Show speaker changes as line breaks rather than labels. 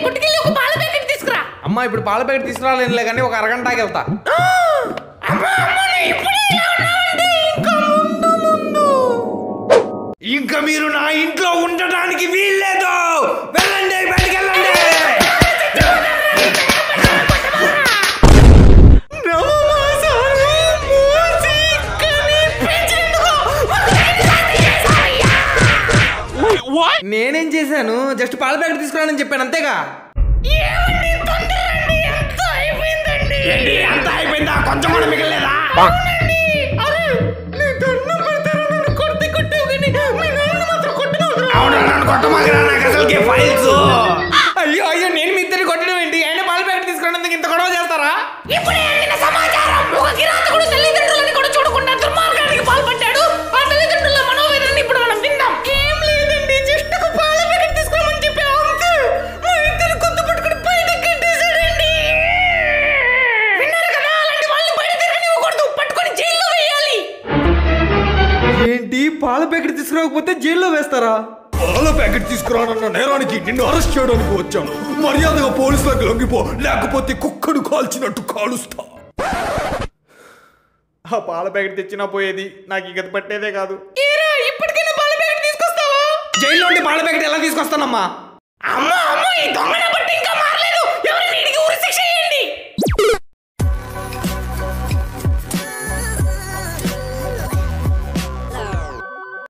కొట్టుకెళ్ళి ఒక పాల ప్యాకెట్ తీసుకురా.
అమ్మా ఇప్పుడు పాల ప్యాకెట్ తీసుకురాలేనులే కానీ ఒక అరగంటకి వెళ్తా. ఇంకా మీరు నా ఇంట్లో ఉండటానికి వీల్లేదు. వెళ్ళండి, బయటికి వెళ్ళండి. నేనేం చేశాను? జస్ట్ పాల ప్యాకెట్ తీసుకురానని చెప్పాను అంతేగా. అంత అయిపోయిందా? కొంచెం కూడా మిగలేదా? అయ్యో అయ్యో, నేను మీ ఇద్దరిని కొట్టడం ఏంటి? ఆయన పాల ప్యాకెట్ తీసుకురానందుకు ఇంత గొడవ చేస్తారా? తల్లిదండ్రులని కూడా చూడకుండా దుర్మార్గానికి పాల్పడ్డాడు. ఆ తల్లిదండ్రుల మనోవేదనని ఇప్పుడు మనం విందాం. ఏం లేదండి, జస్ట్ ఒక పాల ప్యాకెట్ తీసుకురామని చెప్పాను అంతే. మా ఇద్దరు కొత్త పట్టుకుని బయటకి కట్టేశాడండి. విన్నారు కదా, అలాంటి వాళ్ళని బయట తిరగనివ్వకూడదు, పట్టుకొని జైల్లో వేయాలి. ఏంటి, పాల ప్యాకెట్ తీసుకురాకపోతే జైల్లో వేస్తారా?
పాల ప్యాకెట్ తీసుకురానన్న నేరానికి నిన్ను అరెస్ట్ చేయడానికి వచ్చాను. మర్యాదగా పోలీసులకు లొంగిపో, లేకపోతే కుక్కను కాల్చినట్టు కాలుస్తా.
ఆ పాల ప్యాకెట్ తెచ్చినా పోయేది, నాకు ఇక పట్టేదే కాదు.
ఇప్పటికైనా పాల ప్యాకెట్ తీసుకొస్తావా?
జైల్లో ఉండి పాల ప్యాకెట్ ఎలా తీసుకొస్తానమ్మా?
అమ్మా